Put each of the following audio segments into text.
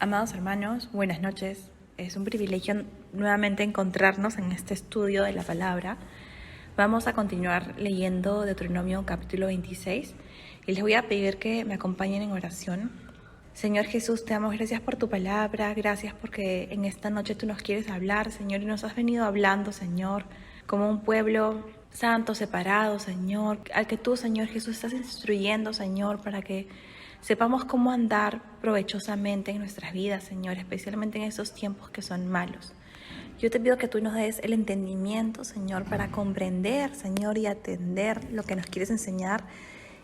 Amados hermanos, buenas noches. Es un privilegio nuevamente encontrarnos en este estudio de la palabra. Vamos a continuar leyendo Deuteronomio capítulo 26 y les voy a pedir que me acompañen en oración. Señor Jesús, te damos gracias por tu palabra, gracias porque en esta noche tú nos quieres hablar, Señor, y nos has venido hablando, Señor, como un pueblo santo, separado, Señor, al que tú, Señor Jesús, estás instruyendo, Señor, para que sepamos cómo andar provechosamente en nuestras vidas, Señor, especialmente en estos tiempos que son malos. Yo te pido que tú nos des el entendimiento, Señor, para comprender, Señor, y atender lo que nos quieres enseñar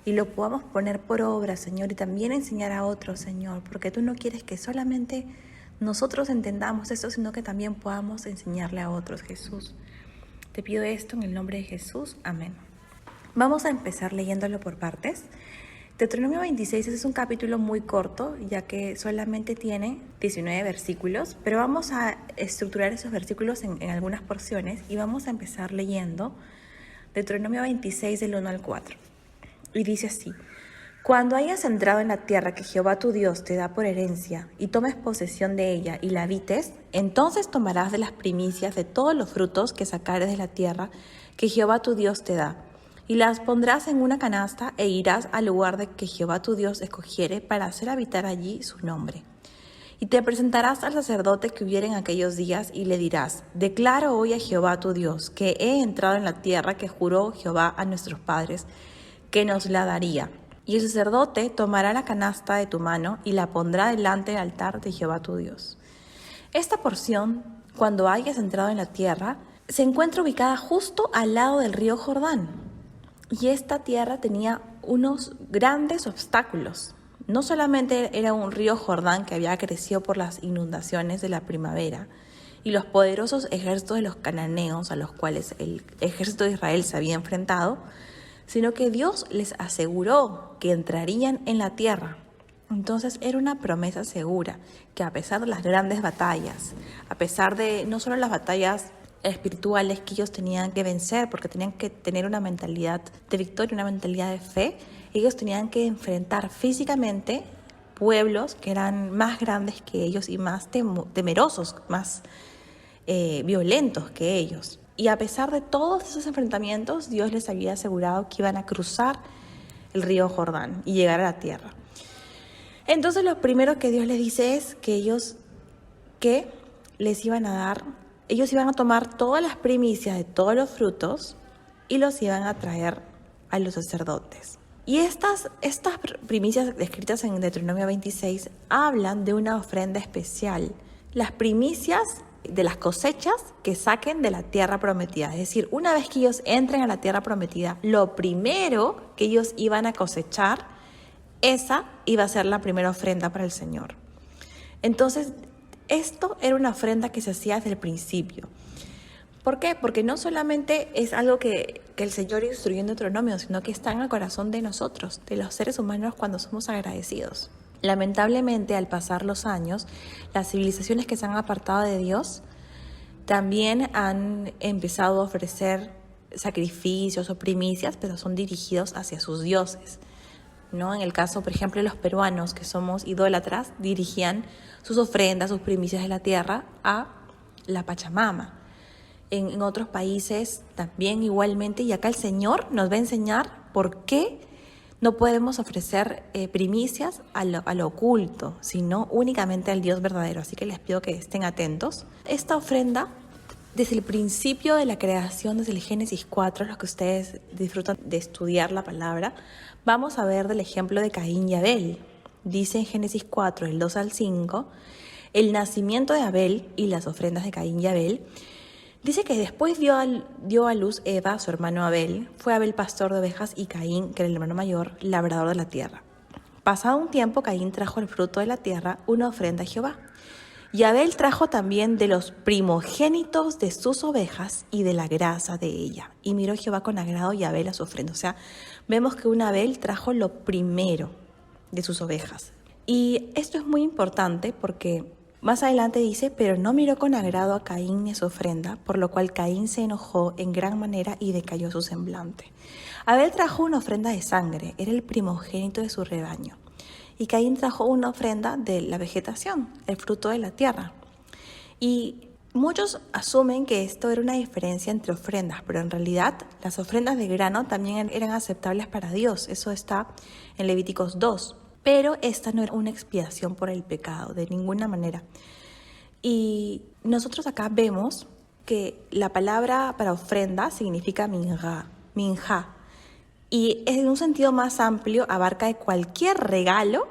y lo podamos poner por obra, Señor, y también enseñar a otros, Señor, porque tú no quieres que solamente nosotros entendamos esto, sino que también podamos enseñarle a otros, Jesús. Te pido esto en el nombre de Jesús. Amén. Vamos a empezar leyéndolo por partes. Deuteronomio 26 es un capítulo muy corto, ya que solamente tiene 19 versículos, pero vamos a estructurar esos versículos en algunas porciones y vamos a empezar leyendo Deuteronomio 26 del 1 al 4. Y dice así: Cuando hayas entrado en la tierra que Jehová tu Dios te da por herencia y tomes posesión de ella y la habites, entonces tomarás de las primicias de todos los frutos que sacares de la tierra que Jehová tu Dios te da, y las pondrás en una canasta e irás al lugar de que Jehová tu Dios escogiere para hacer habitar allí su nombre. Y te presentarás al sacerdote que hubiere en aquellos días y le dirás: Declaro hoy a Jehová tu Dios que he entrado en la tierra que juró Jehová a nuestros padres que nos la daría. Y el sacerdote tomará la canasta de tu mano y la pondrá delante del altar de Jehová tu Dios. Esta porción, cuando hayas entrado en la tierra, se encuentra ubicada justo al lado del río Jordán. Y esta tierra tenía unos grandes obstáculos. No solamente era un río Jordán que había crecido por las inundaciones de la primavera y los poderosos ejércitos de los cananeos a los cuales el ejército de Israel se había enfrentado, sino que Dios les aseguró que entrarían en la tierra. Entonces era una promesa segura que a pesar de las grandes batallas, a pesar de no solo las batallas espirituales que ellos tenían que vencer, porque tenían que tener una mentalidad de victoria, una mentalidad de fe, ellos tenían que enfrentar físicamente pueblos que eran más grandes que ellos y más temerosos, más violentos que ellos. Y a pesar de todos esos enfrentamientos, Dios les había asegurado que iban a cruzar el río Jordán y llegar a la tierra. Entonces lo primero que Dios les dice es que ellos iban a tomar todas las primicias de todos los frutos y los iban a traer a los sacerdotes. Y estas primicias descritas en Deuteronomio 26 hablan de una ofrenda especial. Las primicias de las cosechas que saquen de la tierra prometida. Es decir, una vez que ellos entren a la tierra prometida, lo primero que ellos iban a cosechar, esa iba a ser la primera ofrenda para el Señor. Entonces, esto era una ofrenda que se hacía desde el principio. ¿Por qué? Porque no solamente es algo que el Señor instruyó en Deuteronomio, sino que está en el corazón de nosotros, de los seres humanos, cuando somos agradecidos. Lamentablemente, al pasar los años, las civilizaciones que se han apartado de Dios también han empezado a ofrecer sacrificios o primicias, pero son dirigidos hacia sus dioses, ¿no? En el caso, por ejemplo, de los peruanos, que somos idólatras, dirigían sus ofrendas, sus primicias de la tierra a la Pachamama. En otros países también igualmente, y acá el Señor nos va a enseñar por qué no podemos ofrecer primicias a lo oculto, sino únicamente al Dios verdadero. Así que les pido que estén atentos. Esta ofrenda, desde el principio de la creación, desde el Génesis 4, los que ustedes disfrutan de estudiar la palabra, vamos a ver del ejemplo de Caín y Abel. Dice en Génesis 4, del 2 al 5, el nacimiento de Abel y las ofrendas de Caín y Abel. Dice que después dio a luz Eva, su hermano Abel. Fue Abel pastor de ovejas y Caín, que era el hermano mayor, labrador de la tierra. Pasado un tiempo, Caín trajo el fruto de la tierra, una ofrenda a Jehová. Y Abel trajo también de los primogénitos de sus ovejas y de la grasa de ella. Y miró Jehová con agrado y Abel a su ofrenda. O sea, vemos que un Abel trajo lo primero de sus ovejas. Y esto es muy importante porque más adelante dice: pero no miró con agrado a Caín ni a su ofrenda, por lo cual Caín se enojó en gran manera y decayó su semblante. Abel trajo una ofrenda de sangre, era el primogénito de su rebaño. y Caín trajo una ofrenda de la vegetación, el fruto de la tierra. Y muchos asumen que esto era una diferencia entre ofrendas, pero en realidad las ofrendas de grano también eran aceptables para Dios. Eso está en Levíticos 2. Pero esta no era una expiación por el pecado, de ninguna manera. Y nosotros acá vemos que la palabra para ofrenda significa minjá. Y en un sentido más amplio abarca de cualquier regalo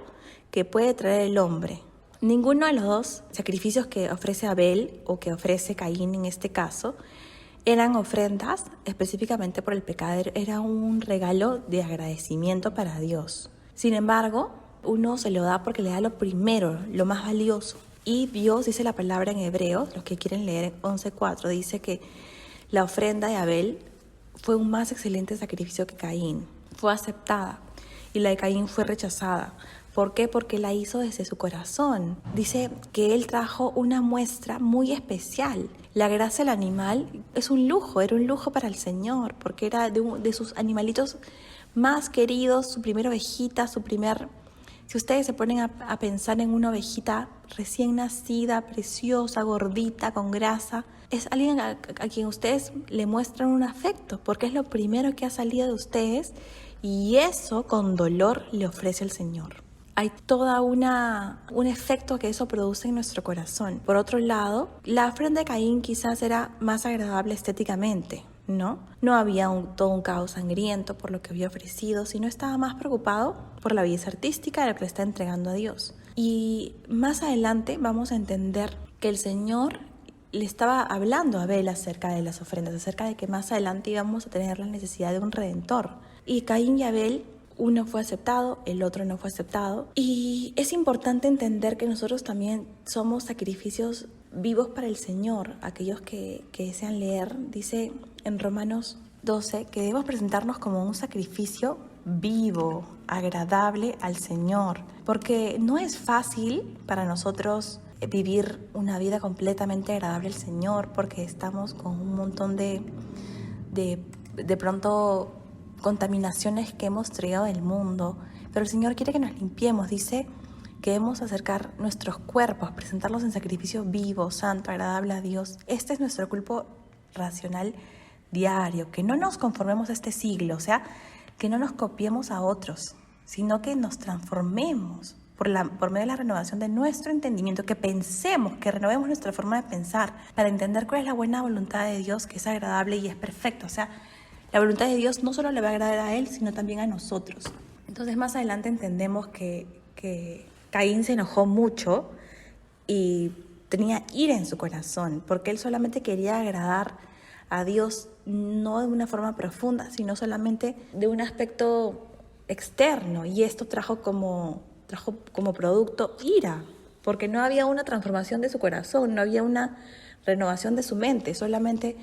que puede traer el hombre. Ninguno de los dos sacrificios que ofrece Abel o que ofrece Caín en este caso eran ofrendas específicamente por el pecado, era un regalo de agradecimiento para Dios. Sin embargo, uno se lo da porque le da lo primero, lo más valioso. Y Dios, dice la palabra en Hebreos, los que quieren leer en 11:4, dice que la ofrenda de Abel fue un más excelente sacrificio que Caín. Fue aceptada y la de Caín fue rechazada. ¿Por qué? Porque la hizo desde su corazón. Dice que él trajo una muestra muy especial. La grasa del animal es un lujo, era un lujo para el Señor, porque era de sus animalitos más queridos, su primera ovejita, Si ustedes se ponen a pensar en una ovejita recién nacida, preciosa, gordita, con grasa, es alguien a quien ustedes le muestran un afecto, porque es lo primero que ha salido de ustedes y eso con dolor le ofrece el Señor. Hay todo un efecto que eso produce en nuestro corazón. Por otro lado, la ofrenda de Caín quizás era más agradable estéticamente, ¿no? No había todo un caos sangriento por lo que había ofrecido, sino estaba más preocupado por la belleza artística de lo que le está entregando a Dios. Y más adelante vamos a entender que el Señor le estaba hablando a Abel acerca de las ofrendas, acerca de que más adelante íbamos a tener la necesidad de un redentor. Y Caín y Abel, uno fue aceptado, el otro no fue aceptado. Y es importante entender que nosotros también somos sacrificios vivos para el Señor. Aquellos que desean leer, dice en Romanos 12 que debemos presentarnos como un sacrificio vivo, agradable al Señor. Porque no es fácil para nosotros vivir una vida completamente agradable al Señor, porque estamos con un montón de pronto contaminaciones que hemos traído del mundo, pero el Señor quiere que nos limpiemos. Dice que debemos acercar nuestros cuerpos, presentarlos en sacrificio vivo, santo, agradable a Dios. Este es nuestro culto racional diario, que no nos conformemos a este siglo, o sea, que no nos copiemos a otros, sino que nos transformemos por medio de la renovación de nuestro entendimiento, que pensemos, que renovemos nuestra forma de pensar para entender cuál es la buena voluntad de Dios, que es agradable y es perfecta. O sea, la voluntad de Dios no solo le va a agradar a Él, sino también a nosotros. Entonces, más adelante entendemos que Caín se enojó mucho y tenía ira en su corazón, porque él solamente quería agradar a Dios, no de una forma profunda, sino solamente de un aspecto externo. Y esto trajo como producto ira, porque no había una transformación de su corazón, no había una renovación de su mente, solamente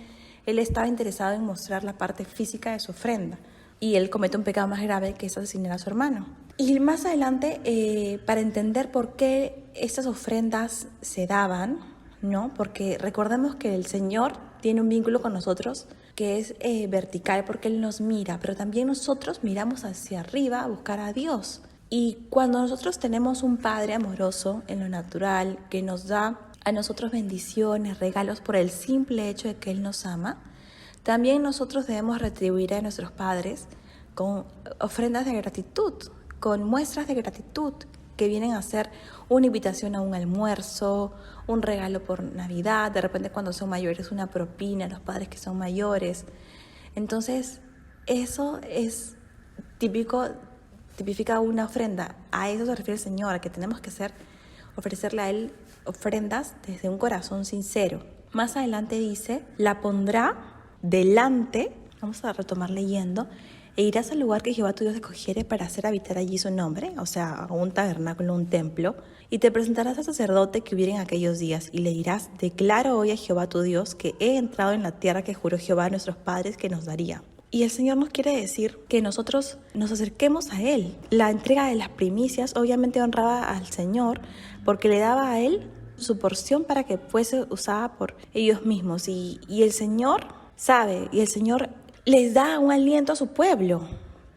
él estaba interesado en mostrar la parte física de su ofrenda. Y él comete un pecado más grave, que es asesinar a su hermano. Y más adelante, para entender por qué estas ofrendas se daban, ¿no? Porque recordemos que el Señor tiene un vínculo con nosotros que es vertical, porque Él nos mira, pero también nosotros miramos hacia arriba a buscar a Dios. Y cuando nosotros tenemos un Padre amoroso en lo natural, que nos da a nosotros bendiciones, regalos por el simple hecho de que Él nos ama, también nosotros debemos retribuir a nuestros padres con ofrendas de gratitud, con muestras de gratitud que vienen a ser una invitación a un almuerzo, un regalo por Navidad, de repente cuando son mayores una propina a los padres que son mayores. Entonces, eso es tipifica una ofrenda. A eso se refiere el Señor, a que tenemos que ofrecerle a Él ofrendas desde un corazón sincero. Más adelante dice, la pondrá delante, vamos a retomar leyendo, e irás al lugar que Jehová tu Dios escogiere para hacer habitar allí su nombre, o sea, a un tabernáculo, un templo, y te presentarás al sacerdote que hubiera en aquellos días, y le dirás, declaro hoy a Jehová tu Dios que he entrado en la tierra que juró Jehová a nuestros padres que nos daría. Y el Señor nos quiere decir que nosotros nos acerquemos a Él. La entrega de las primicias obviamente honraba al Señor porque le daba a Él su porción para que fuese usada por ellos mismos. Y el Señor sabe, y el Señor les da un aliento a su pueblo,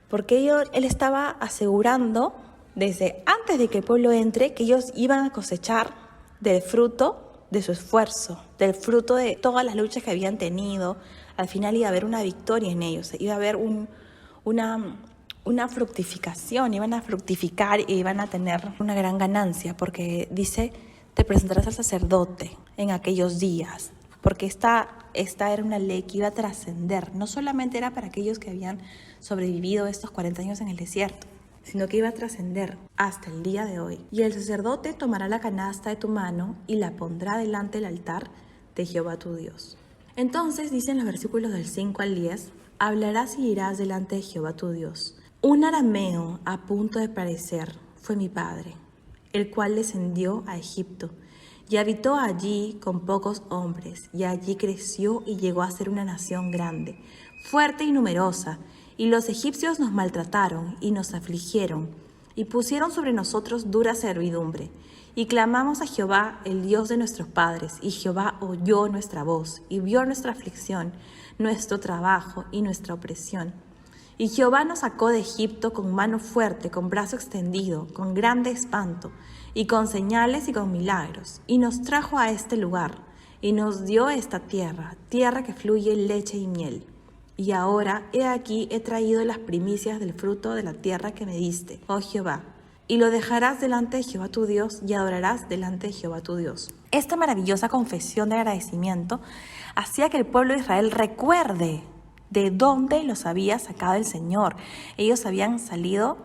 porque Él estaba asegurando desde antes de que el pueblo entre, que ellos iban a cosechar del fruto de su esfuerzo, del fruto de todas las luchas que habían tenido. Al final iba a haber una victoria en ellos, iba a haber una fructificación, iban a fructificar y iban a tener una gran ganancia, porque dice, te presentarás al sacerdote en aquellos días, porque esta era una ley que iba a trascender, no solamente era para aquellos que habían sobrevivido estos 40 años en el desierto, sino que iba a trascender hasta el día de hoy. Y el sacerdote tomará la canasta de tu mano y la pondrá delante del altar de Jehová tu Dios. Entonces, dicen los versículos del 5 al 10, hablarás y irás delante de Jehová tu Dios. Un arameo a punto de perecer fue mi padre, el cual descendió a Egipto y habitó allí con pocos hombres, y allí creció y llegó a ser una nación grande, fuerte y numerosa. Y los egipcios nos maltrataron y nos afligieron, y pusieron sobre nosotros dura servidumbre. Y clamamos a Jehová, el Dios de nuestros padres, y Jehová oyó nuestra voz, y vio nuestra aflicción, nuestro trabajo y nuestra opresión. Y Jehová nos sacó de Egipto con mano fuerte, con brazo extendido, con grande espanto, y con señales y con milagros, y nos trajo a este lugar, y nos dio esta tierra, tierra que fluye leche y miel. Y ahora, he aquí, he traído las primicias del fruto de la tierra que me diste, oh Jehová. Y lo dejarás delante de Jehová tu Dios, y adorarás delante de Jehová tu Dios. Esta maravillosa confesión de agradecimiento hacía que el pueblo de Israel recuerde de dónde los había sacado el Señor. Ellos habían salido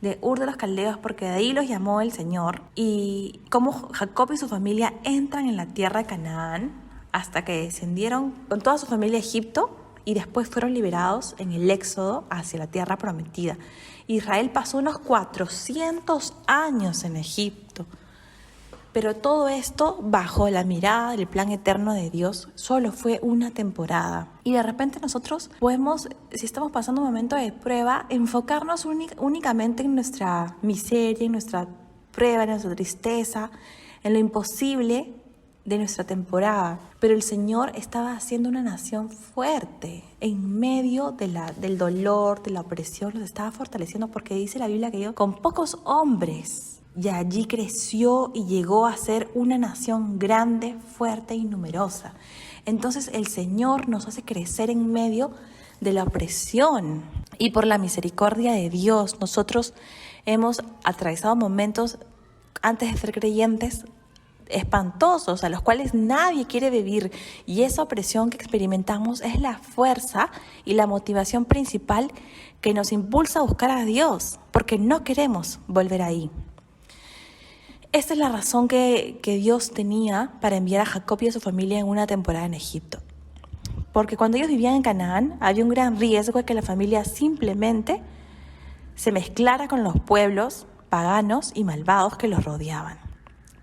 de Ur de los Caldeos, porque de ahí los llamó el Señor. Y cómo Jacob y su familia entran en la tierra de Canaán, hasta que descendieron con toda su familia a Egipto, y después fueron liberados en el éxodo hacia la tierra prometida. Israel pasó unos 400 años en Egipto, pero todo esto bajo la mirada del plan eterno de Dios solo fue una temporada. Y de repente nosotros podemos, si estamos pasando un momento de prueba, enfocarnos únicamente en nuestra miseria, en nuestra prueba, en nuestra tristeza, en lo imposible de nuestra temporada. Pero el Señor estaba haciendo una nación fuerte en medio del dolor, de la opresión. Los estaba fortaleciendo, porque dice la Biblia que ellos con pocos hombres, y allí creció y llegó a ser una nación grande, fuerte y numerosa. Entonces el Señor nos hace crecer en medio de la opresión, y por la misericordia de Dios nosotros hemos atravesado momentos antes de ser creyentes espantosos, a los cuales nadie quiere vivir, y esa opresión que experimentamos es la fuerza y la motivación principal que nos impulsa a buscar a Dios, porque no queremos volver ahí. Esta es la razón que Dios tenía para enviar a Jacob y a su familia en una temporada en Egipto, porque cuando ellos vivían en Canaán había un gran riesgo de que la familia simplemente se mezclara con los pueblos paganos y malvados que los rodeaban.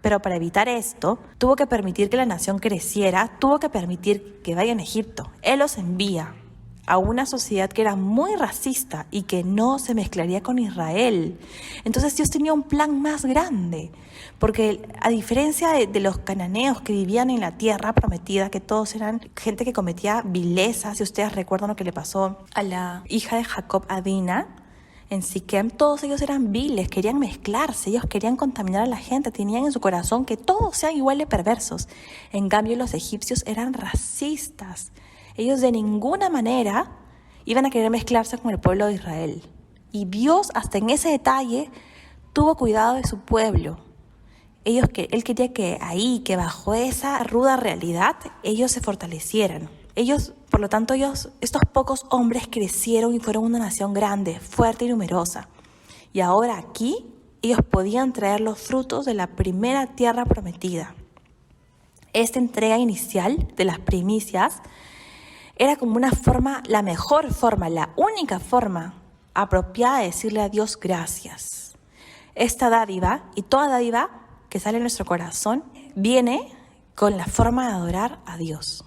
Pero para evitar esto, tuvo que permitir que la nación creciera, tuvo que permitir que vayan a Egipto. Él los envía a una sociedad que era muy racista y que no se mezclaría con Israel. Entonces Dios tenía un plan más grande, porque a diferencia de los cananeos que vivían en la tierra prometida, que todos eran gente que cometía vileza, si ustedes recuerdan lo que le pasó a la hija de Jacob, a Dina, en Siquem, todos ellos eran viles, querían mezclarse, ellos querían contaminar a la gente, tenían en su corazón que todos sean igual de perversos. En cambio, los egipcios eran racistas. Ellos de ninguna manera iban a querer mezclarse con el pueblo de Israel. Y Dios, hasta en ese detalle, tuvo cuidado de su pueblo. Él quería que ahí, que bajo esa ruda realidad, ellos se fortalecieran. Por lo tanto, estos pocos hombres crecieron y fueron una nación grande, fuerte y numerosa. Y ahora aquí, ellos podían traer los frutos de la primera tierra prometida. Esta entrega inicial de las primicias era como la mejor forma, la única forma apropiada de decirle a Dios gracias. Esta dádiva y toda dádiva que sale de nuestro corazón viene con la forma de adorar a Dios.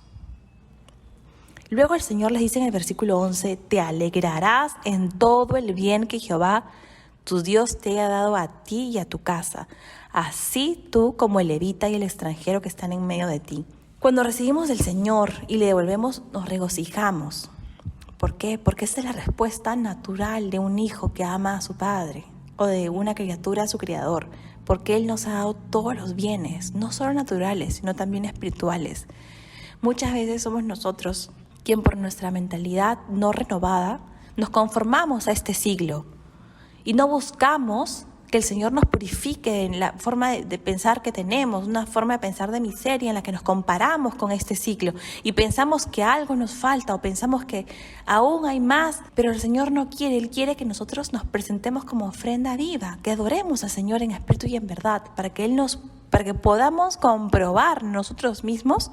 Luego el Señor les dice en el versículo 11, te alegrarás en todo el bien que Jehová, tu Dios, te ha dado a ti y a tu casa, así tú como el levita y el extranjero que están en medio de ti. Cuando recibimos del Señor y le devolvemos, nos regocijamos. ¿Por qué? Porque esa es la respuesta natural de un hijo que ama a su padre. o de una criatura a su creador, porque Él nos ha dado todos los bienes, no solo naturales, sino también espirituales. Muchas veces somos nosotros quien por nuestra mentalidad no renovada nos conformamos a este siglo y no buscamos que el Señor nos purifique en la forma de pensar que tenemos, una forma de pensar de miseria en la que nos comparamos con este siglo y pensamos que algo nos falta o pensamos que aún hay más, pero el Señor no quiere. Él quiere que nosotros nos presentemos como ofrenda viva, que adoremos al Señor en espíritu y en verdad, para que podamos comprobar nosotros mismos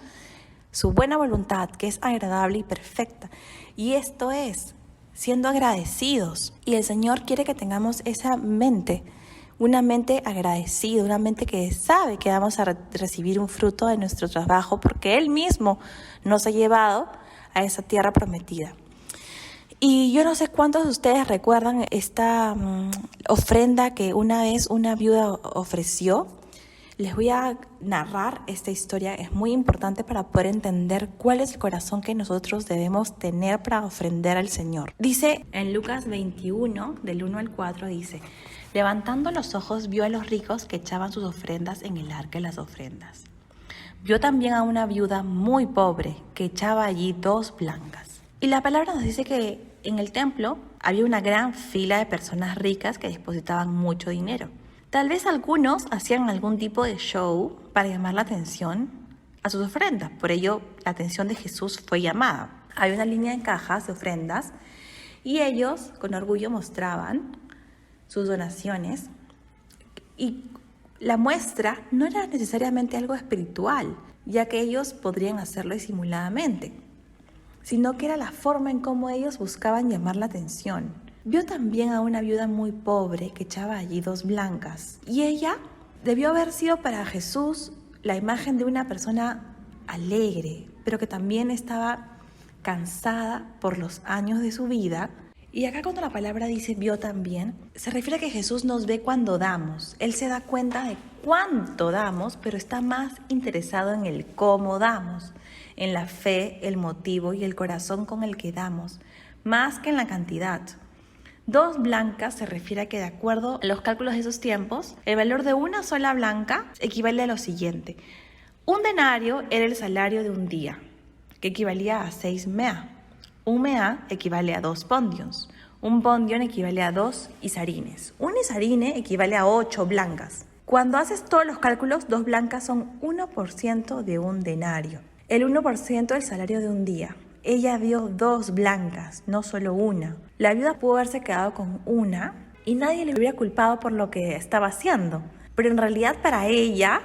su buena voluntad, que es agradable y perfecta. Y esto es siendo agradecidos. Y el Señor quiere que tengamos esa mente, una mente agradecida, una mente que sabe que vamos a recibir un fruto de nuestro trabajo, porque Él mismo nos ha llevado a esa tierra prometida. Y yo no sé cuántos de ustedes recuerdan esta ofrenda que una vez una viuda ofreció. Les voy a narrar esta historia, es muy importante para poder entender cuál es el corazón que nosotros debemos tener para ofrendar al Señor. Dice en Lucas 21, del 1 al 4, dice: levantando los ojos vio a los ricos que echaban sus ofrendas en el arca de las ofrendas. Vio también a una viuda muy pobre que echaba allí 2 blancas. Y la palabra nos dice que en el templo había una gran fila de personas ricas que depositaban mucho dinero. Tal vez algunos hacían algún tipo de show para llamar la atención a sus ofrendas. Por ello, la atención de Jesús fue llamada. Había una línea de cajas de ofrendas y ellos con orgullo mostraban sus donaciones. Y la muestra no era necesariamente algo espiritual, ya que ellos podrían hacerlo disimuladamente, sino que era la forma en cómo ellos buscaban llamar la atención. Vio también a una viuda muy pobre que echaba allí 2 blancas. Y ella debió haber sido para Jesús la imagen de una persona alegre, pero que también estaba cansada por los años de su vida. Y acá cuando la palabra dice vio también, se refiere a que Jesús nos ve cuando damos. Él se da cuenta de cuánto damos, pero está más interesado en el cómo damos, en la fe, el motivo y el corazón con el que damos, más que en la cantidad. 2 blancas se refiere a que, de acuerdo a los cálculos de esos tiempos, el valor de una sola blanca equivale a lo siguiente. Un denario era el salario de un día, que equivalía a 6 mea. Un mea equivale a 2 pondions. Un pondion equivale a 2 isarines. Un isarine equivale a 8 blancas. Cuando haces todos los cálculos, 2 blancas son 1% de un denario. El 1% del salario de un día. Ella vio 2 blancas, no solo una. La viuda pudo haberse quedado con una y nadie le hubiera culpado por lo que estaba haciendo. Pero en realidad para ella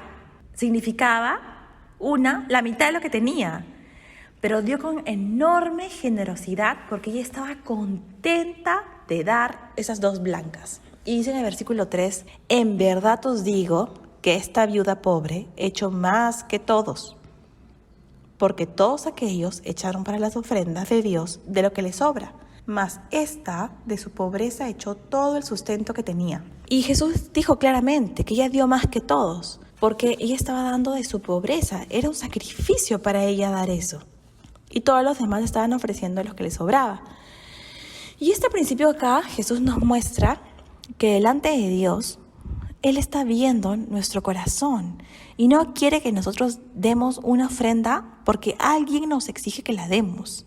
significaba la mitad de lo que tenía. Pero dio con enorme generosidad porque ella estaba contenta de dar esas 2 blancas. Y dice en el versículo 3, en verdad os digo que esta viuda pobre echó más que todos, porque todos aquellos echaron para las ofrendas de Dios de lo que les sobra, mas esta de su pobreza echó todo el sustento que tenía. Y Jesús dijo claramente que ella dio más que todos, porque ella estaba dando de su pobreza, era un sacrificio para ella dar eso. Y todos los demás estaban ofreciendo lo que les sobraba. Y este principio acá Jesús nos muestra que delante de Dios, Él está viendo nuestro corazón y no quiere que nosotros demos una ofrenda porque alguien nos exige que la demos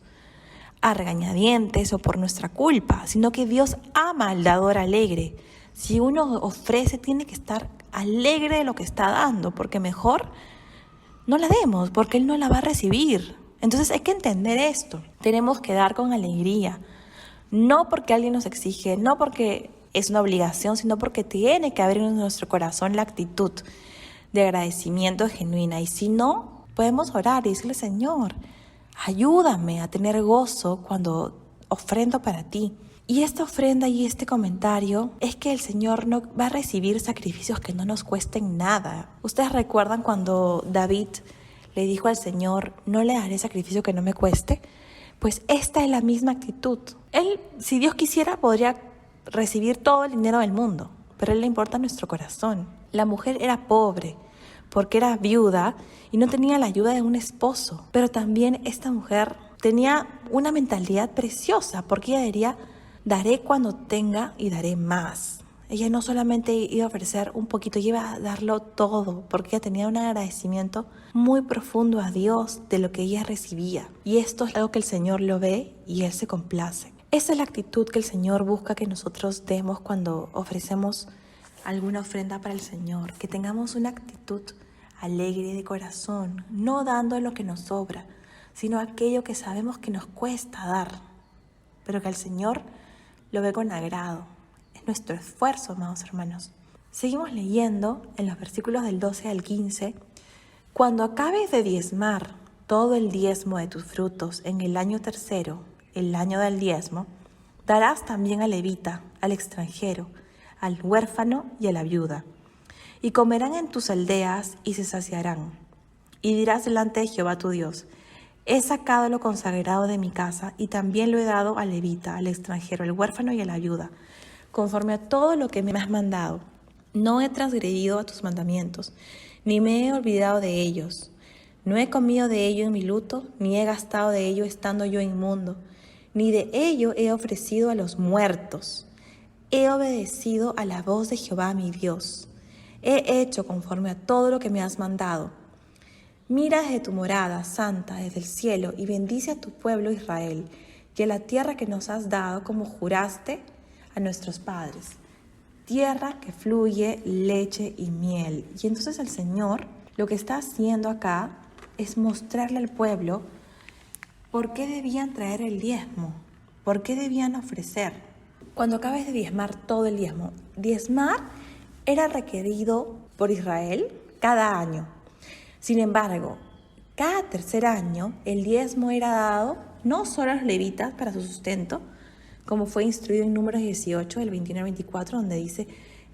a regañadientes o por nuestra culpa, sino que Dios ama al dador alegre. Si uno ofrece, tiene que estar alegre de lo que está dando, porque mejor no la demos, porque Él no la va a recibir. Entonces hay que entender esto. Tenemos que dar con alegría, no porque alguien nos exige, no porque es una obligación, sino porque tiene que haber en nuestro corazón la actitud de agradecimiento genuina. Y si no, podemos orar y decirle: Señor, ayúdame a tener gozo cuando ofrendo para ti. Y esta ofrenda y este comentario es que el Señor no va a recibir sacrificios que no nos cuesten nada. Ustedes recuerdan cuando David le dijo al Señor: no le daré sacrificio que no me cueste. Pues esta es la misma actitud. Él, si Dios quisiera, podría recibir todo el dinero del mundo, pero a Él le importa nuestro corazón. La mujer era pobre porque era viuda y no tenía la ayuda de un esposo, pero también esta mujer tenía una mentalidad preciosa porque ella diría: daré cuando tenga y daré más. Ella no solamente iba a ofrecer un poquito, ella iba a darlo todo, porque ella tenía un agradecimiento muy profundo a Dios de lo que ella recibía. Y esto es algo que el Señor lo ve y Él se complace. Esa es la actitud que el Señor busca que nosotros demos cuando ofrecemos alguna ofrenda para el Señor, que tengamos una actitud alegre de corazón, no dando lo que nos sobra, sino aquello que sabemos que nos cuesta dar, pero que el Señor lo ve con agrado. Es nuestro esfuerzo, amados hermanos. Seguimos leyendo en los versículos del 12 al 15. Cuando acabes de diezmar todo el diezmo de tus frutos en el año tercero, el año del diezmo, darás también al levita, al extranjero, al huérfano y a la viuda. Y comerán en tus aldeas y se saciarán. Y dirás delante de Jehová tu Dios: he sacado lo consagrado de mi casa y también lo he dado al levita, al extranjero, al huérfano y a la viuda, conforme a todo lo que me has mandado. No he transgredido a tus mandamientos, ni me he olvidado de ellos. No he comido de ello en mi luto, ni he gastado de ello estando yo inmundo, ni de ello he ofrecido a los muertos. He obedecido a la voz de Jehová mi Dios. He hecho conforme a todo lo que me has mandado. Mira desde tu morada santa, desde el cielo, y bendice a tu pueblo Israel, y a la tierra que nos has dado, como juraste a nuestros padres, tierra que fluye leche y miel. Y entonces el Señor lo que está haciendo acá es mostrarle al pueblo por qué debían traer el diezmo, por qué debían ofrecer. Cuando acabes de diezmar todo el diezmo, diezmar era requerido por Israel cada año. Sin embargo, cada tercer año el diezmo era dado no solo a los levitas para su sustento, como fue instruido en Números 18, del 21 al 24, donde dice: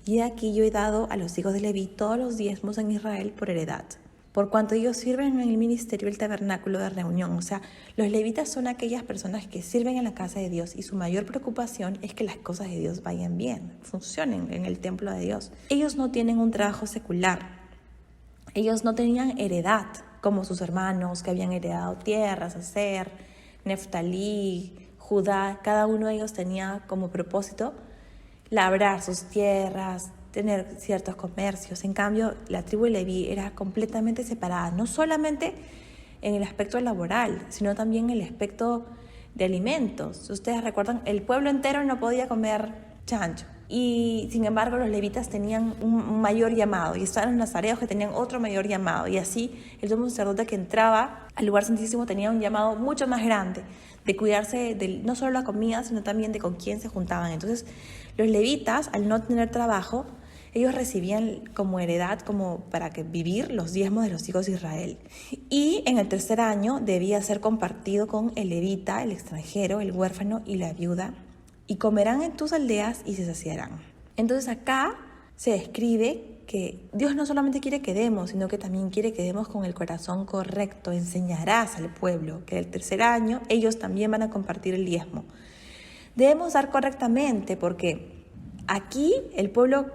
y aquí yo he dado a los hijos de Leví todos los diezmos en Israel por heredad, por cuanto ellos sirven en el ministerio del tabernáculo de reunión. O sea, los levitas son aquellas personas que sirven en la casa de Dios y su mayor preocupación es que las cosas de Dios vayan bien, funcionen en el templo de Dios. Ellos no tienen un trabajo secular. Ellos no tenían heredad como sus hermanos que habían heredado tierras, Aser, Neftalí, Judá. Cada uno de ellos tenía como propósito labrar sus tierras, tener ciertos comercios. En cambio, la tribu de Leví era completamente separada, no solamente en el aspecto laboral, sino también en el aspecto de alimentos. Si ustedes recuerdan, el pueblo entero no podía comer chancho. Y sin embargo los levitas tenían un mayor llamado, y estaban los nazareos que tenían otro mayor llamado, y así el sumo sacerdote que entraba al lugar santísimo tenía un llamado mucho más grande, de cuidarse de no solo la comida, sino también de con quién se juntaban. Entonces los levitas, al no tener trabajo, ellos recibían como heredad, como para que vivir, los diezmos de los hijos de Israel. Y en el tercer año debía ser compartido con el levita, el extranjero, el huérfano y la viuda, y comerán en tus aldeas y se saciarán. Entonces acá se describe que Dios no solamente quiere que demos, sino que también quiere que demos con el corazón correcto. Enseñarás al pueblo que el tercer año ellos también van a compartir el diezmo. Debemos dar correctamente, porque aquí el pueblo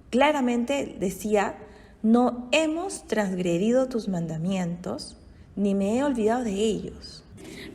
claramente decía: no hemos transgredido tus mandamientos, ni me he olvidado de ellos.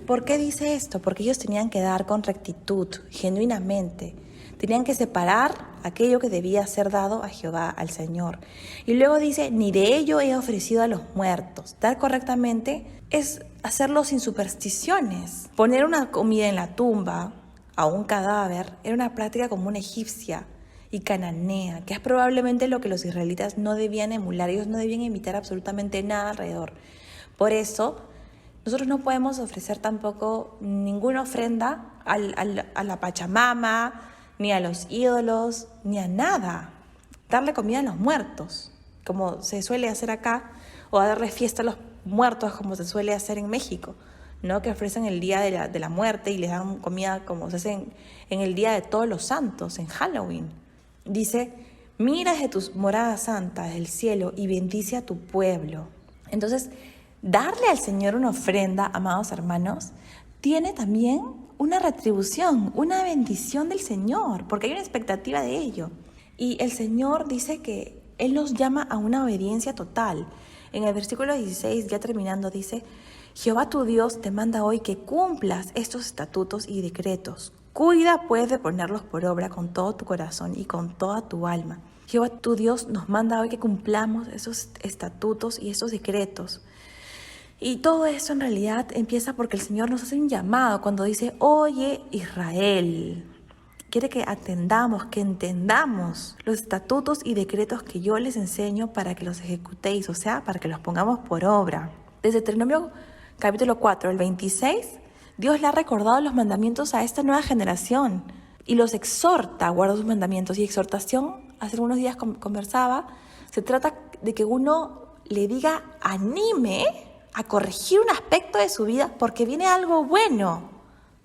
¿Por qué dice esto? Porque ellos tenían que dar con rectitud, genuinamente. Tenían que separar aquello que debía ser dado a Jehová, al Señor. Y luego dice: ni de ello he ofrecido a los muertos. Dar correctamente es hacerlo sin supersticiones. Poner una comida en la tumba a un cadáver era una práctica común egipcia y cananea, que es probablemente lo que los israelitas no debían emular. Ellos no debían imitar absolutamente nada alrededor. Por eso nosotros no podemos ofrecer tampoco ninguna ofrenda a la Pachamama, ni a los ídolos, ni a nada. Darle comida a los muertos, como se suele hacer acá, o darle fiesta a los muertos, como se suele hacer en México, ¿no? Que ofrecen el día de la muerte y les dan comida como se hace en el día de todos los santos, en Halloween. Dice: mira desde tus moradas santas del cielo y bendice a tu pueblo. Entonces, darle al Señor una ofrenda, amados hermanos, tiene también una retribución, una bendición del Señor, porque hay una expectativa de ello. Y el Señor dice que Él nos llama a una obediencia total. En el versículo 16, ya terminando, dice: Jehová tu Dios te manda hoy que cumplas estos estatutos y decretos, Cuida pues de ponerlos por obra con todo tu corazón y con toda tu alma. Jehová tu Dios nos manda hoy que cumplamos esos estatutos y esos decretos. Y todo eso en realidad empieza porque el Señor nos hace un llamado cuando dice, oye Israel. Quiere que atendamos, que entendamos los estatutos y decretos que yo les enseño para que los ejecutéis, o sea, para que los pongamos por obra. Desde Deuteronomio capítulo 4, el 26, Dios le ha recordado los mandamientos a esta nueva generación y los exhorta a guardar sus mandamientos. Y exhortación, hace unos días conversaba, se trata de que uno le diga, anime a corregir un aspecto de su vida porque viene algo bueno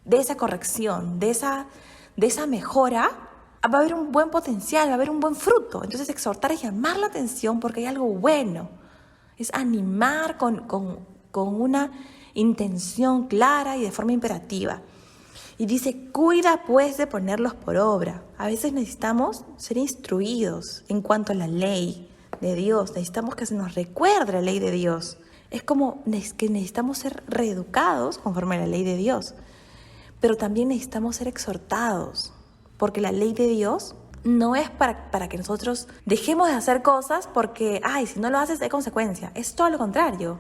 de esa corrección, de esa mejora. Va a haber un buen potencial, va a haber un buen fruto. Entonces exhortar es llamar la atención porque hay algo bueno. Es animar con una intención clara y de forma imperativa. Y dice, cuida pues de ponerlos por obra. A veces necesitamos ser instruidos en cuanto a la ley de Dios. Necesitamos que se nos recuerde la ley de Dios. Es como que necesitamos ser reeducados conforme a la ley de Dios. Pero también necesitamos ser exhortados. Porque la ley de Dios no es para que nosotros dejemos de hacer cosas porque, si no lo haces hay consecuencia. Es todo lo contrario.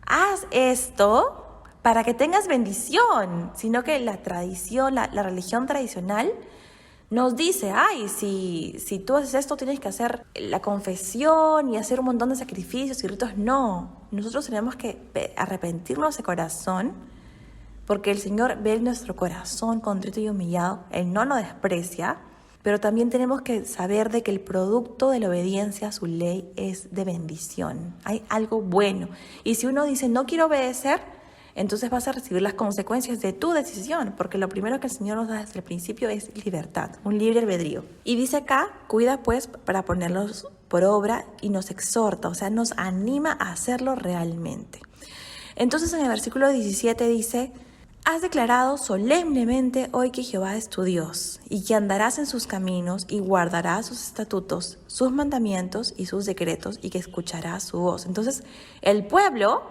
Haz esto para que tengas bendición, sino que la tradición, la religión tradicional nos dice, si tú haces esto tienes que hacer la confesión y hacer un montón de sacrificios y ritos. No, nosotros tenemos que arrepentirnos de corazón, porque el Señor ve nuestro corazón contrito y humillado, Él no nos desprecia, pero también tenemos que saber de que el producto de la obediencia a su ley es de bendición. Hay algo bueno. Y si uno dice, no quiero obedecer, entonces vas a recibir las consecuencias de tu decisión, porque lo primero que el Señor nos da desde el principio es libertad, un libre albedrío. Y dice acá, cuida pues para ponerlos por obra y nos exhorta, o sea, nos anima a hacerlo realmente. Entonces en el versículo 17 dice, has declarado solemnemente hoy que Jehová es tu Dios, y que andarás en sus caminos y guardarás sus estatutos, sus mandamientos y sus decretos, y que escucharás su voz. Entonces el pueblo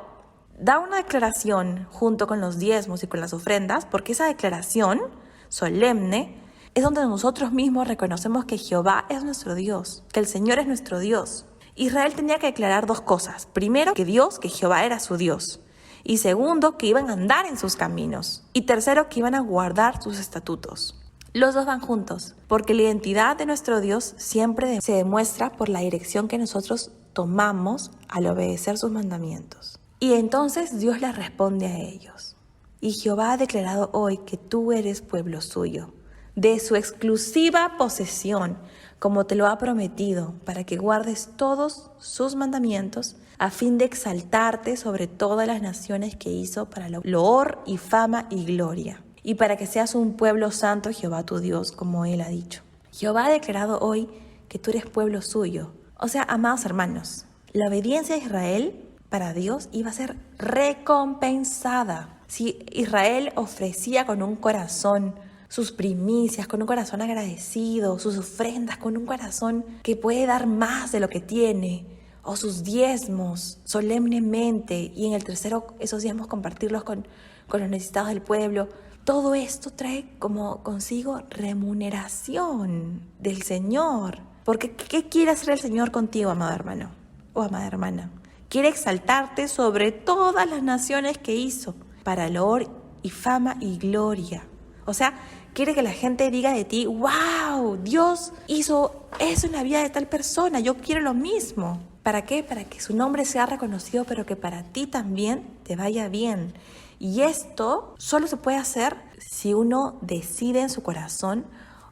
da una declaración junto con los diezmos y con las ofrendas, porque esa declaración solemne es donde nosotros mismos reconocemos que Jehová es nuestro Dios, que el Señor es nuestro Dios. Israel tenía que declarar dos cosas. Primero, que Jehová era su Dios. Y segundo, que iban a andar en sus caminos. Y tercero, que iban a guardar sus estatutos. Los dos van juntos, porque la identidad de nuestro Dios siempre se demuestra por la dirección que nosotros tomamos al obedecer sus mandamientos. Y entonces Dios les responde a ellos. Y Jehová ha declarado hoy que tú eres pueblo suyo, de su exclusiva posesión, como te lo ha prometido, para que guardes todos sus mandamientos, a fin de exaltarte sobre todas las naciones que hizo para loor y fama y gloria, y para que seas un pueblo santo, Jehová tu Dios, como Él ha dicho. Jehová ha declarado hoy que tú eres pueblo suyo. O sea, amados hermanos, la obediencia de Israel para Dios iba a ser recompensada. Si Israel ofrecía con un corazón sus primicias, con un corazón agradecido, sus ofrendas, con un corazón que puede dar más de lo que tiene, o sus diezmos solemnemente, y en el tercero esos diezmos compartirlos con los necesitados del pueblo, todo esto trae como consigo remuneración del Señor. Porque ¿qué quiere hacer el Señor contigo, amado hermano o amada hermana? Quiere exaltarte sobre todas las naciones que hizo para loor y fama y gloria. O sea, quiere que la gente diga de ti, wow, Dios hizo eso en la vida de tal persona, yo quiero lo mismo. ¿Para qué? Para que su nombre sea reconocido, pero que para ti también te vaya bien. Y esto solo se puede hacer si uno decide en su corazón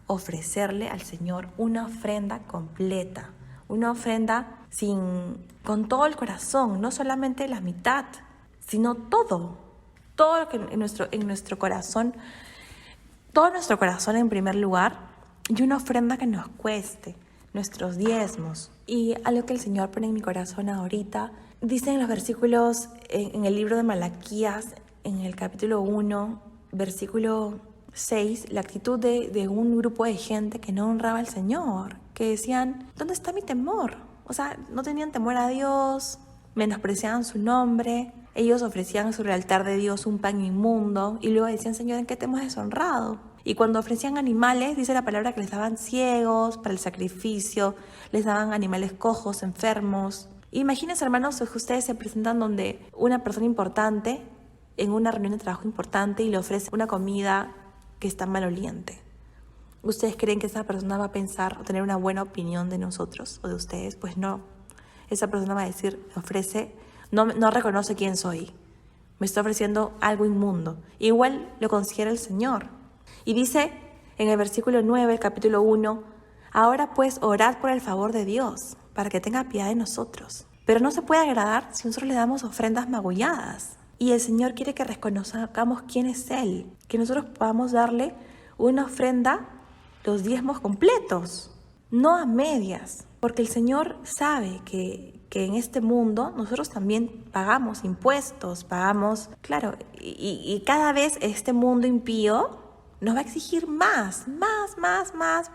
ofrecerle al Señor una ofrenda completa, una ofrenda con todo el corazón, no solamente la mitad, sino todo lo que en nuestro corazón, todo nuestro corazón en primer lugar, y una ofrenda que nos cueste, nuestros diezmos. Y algo que el Señor pone en mi corazón ahorita, dice en los versículos, en el libro de Malaquías, en el capítulo 1, versículo 6, la actitud de un grupo de gente que no honraba al Señor, que decían, ¿dónde está mi temor? O sea, no tenían temor a Dios, menospreciaban su nombre, ellos ofrecían sobre el altar de Dios un pan inmundo y luego decían, Señor, ¿en qué te hemos deshonrado? Y cuando ofrecían animales, dice la palabra que les daban ciegos para el sacrificio, les daban animales cojos, enfermos. Imagínense, hermanos, que ustedes se presentan donde una persona importante, en una reunión de trabajo importante, y le ofrece una comida que está maloliente. ¿Ustedes creen que esa persona va a pensar o tener una buena opinión de nosotros o de ustedes? Pues no. Esa persona va a decir, me ofrece, no reconoce quién soy. Me está ofreciendo algo inmundo. Igual lo considera el Señor. Y dice en el versículo 9, el capítulo 1, ahora pues orad por el favor de Dios, para que tenga piedad de nosotros. Pero no se puede agradar si nosotros le damos ofrendas magulladas. Y el Señor quiere que reconozcamos quién es Él, que nosotros podamos darle una ofrenda, los diezmos completos, no a medias, porque el Señor sabe que en este mundo nosotros también pagamos impuestos, claro, y cada vez este mundo impío nos va a exigir más,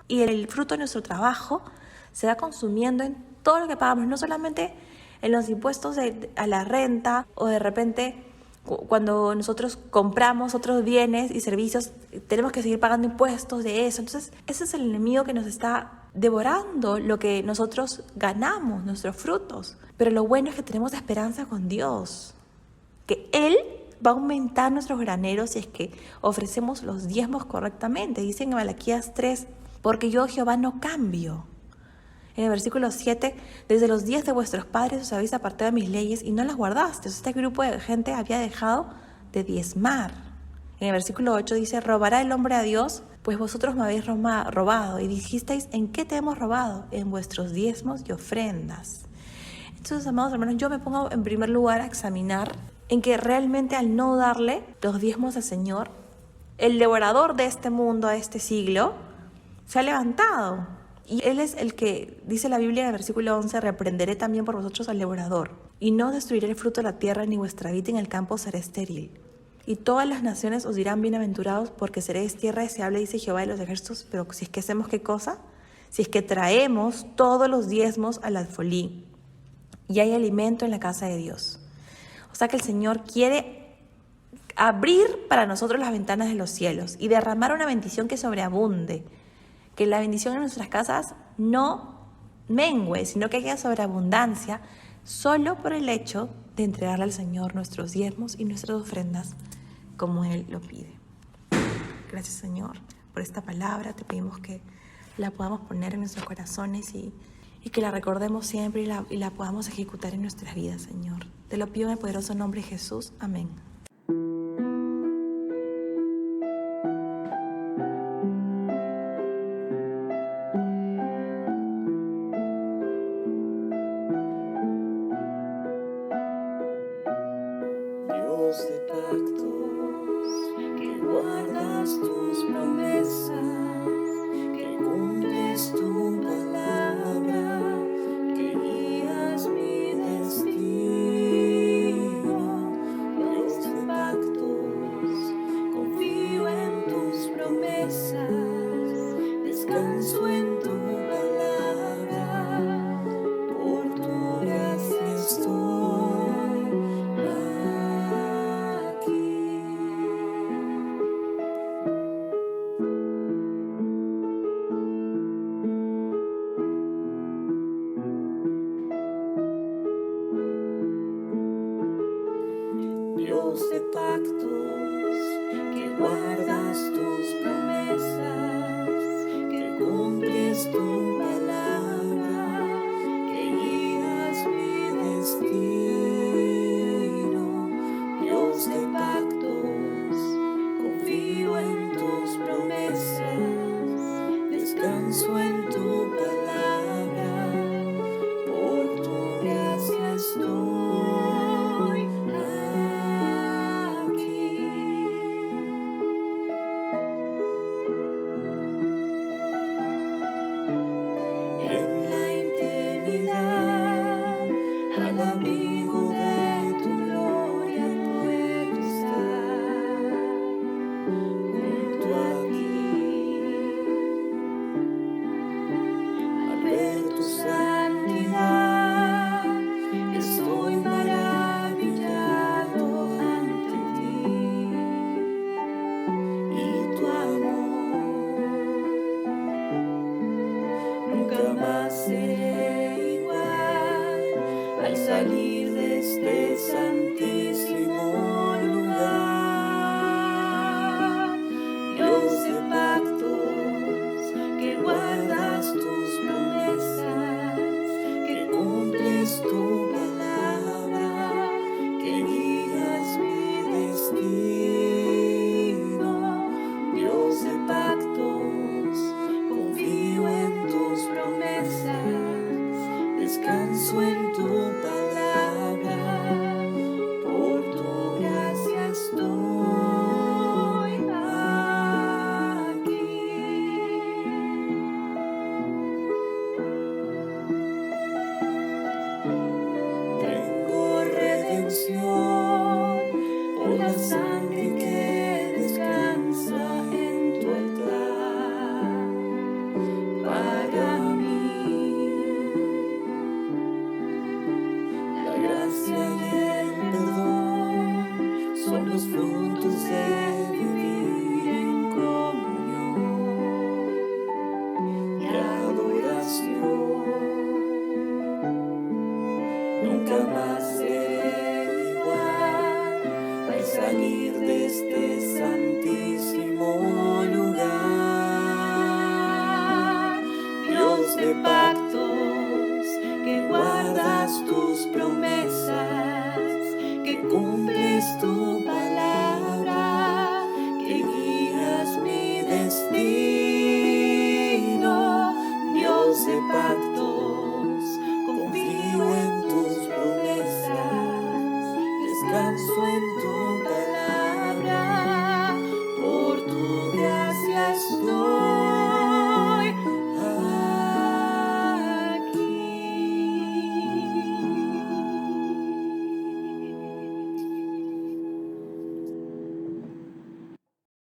y el fruto de nuestro trabajo se va consumiendo en todo lo que pagamos, no solamente en los impuestos a la renta, o de repente cuando nosotros compramos otros bienes y servicios, tenemos que seguir pagando impuestos de eso. Entonces, ese es el enemigo que nos está devorando lo que nosotros ganamos, nuestros frutos. Pero lo bueno es que tenemos esperanza con Dios, que Él va a aumentar nuestros graneros si es que ofrecemos los diezmos correctamente. Dice en Malaquías 3, porque yo, Jehová, no cambio. En el versículo 7, desde los días de vuestros padres os habéis apartado de mis leyes y no las guardaste. Este grupo de gente había dejado de diezmar. En el versículo 8 dice, ¿robará el hombre a Dios? Pues vosotros me habéis robado. Y dijisteis, ¿en qué te hemos robado? En vuestros diezmos y ofrendas. Entonces, amados hermanos, yo me pongo en primer lugar a examinar en que realmente al no darle los diezmos al Señor, el devorador de este mundo, a este siglo, se ha levantado. Y Él es el que, dice la Biblia en el versículo 11, reprenderé también por vosotros al devorador, y no destruiré el fruto de la tierra, ni vuestra vid en el campo será estéril. Y todas las naciones os dirán bienaventurados, porque seréis tierra deseable, dice Jehová de los ejércitos. Pero si es que hacemos ¿qué cosa? Si es que traemos todos los diezmos al alfolí, y hay alimento en la casa de Dios. O sea que el Señor quiere abrir para nosotros las ventanas de los cielos y derramar una bendición que sobreabunde. Que la bendición en nuestras casas no mengue, sino que haya sobreabundancia solo por el hecho de entregarle al Señor nuestros diezmos y nuestras ofrendas como Él lo pide. Gracias, Señor, por esta palabra. Te pedimos que la podamos poner en nuestros corazones y que la recordemos siempre y la podamos ejecutar en nuestras vidas, Señor. Te lo pido en el poderoso nombre de Jesús. Amén. Dios de pactos, que guardas tus promesas, que cumples tu palabra, que guías mi destino. Dios de pactos, confío en tus promesas, descanso en tu palabra, por tu gracia estoy. Dios de pactos, que guardas tus promesas, que cumples tu palabra, que guías mi destino. Dios de pactos, confío en tus promesas, descanso en tu palabra, por tu gracia estoy. salir de este santísimo lugar. Dios de pactos, que guardas tus promesas, que cumples tu palabra, que guías mi destino. Dios de pactos, confío en tus promesas, descanso en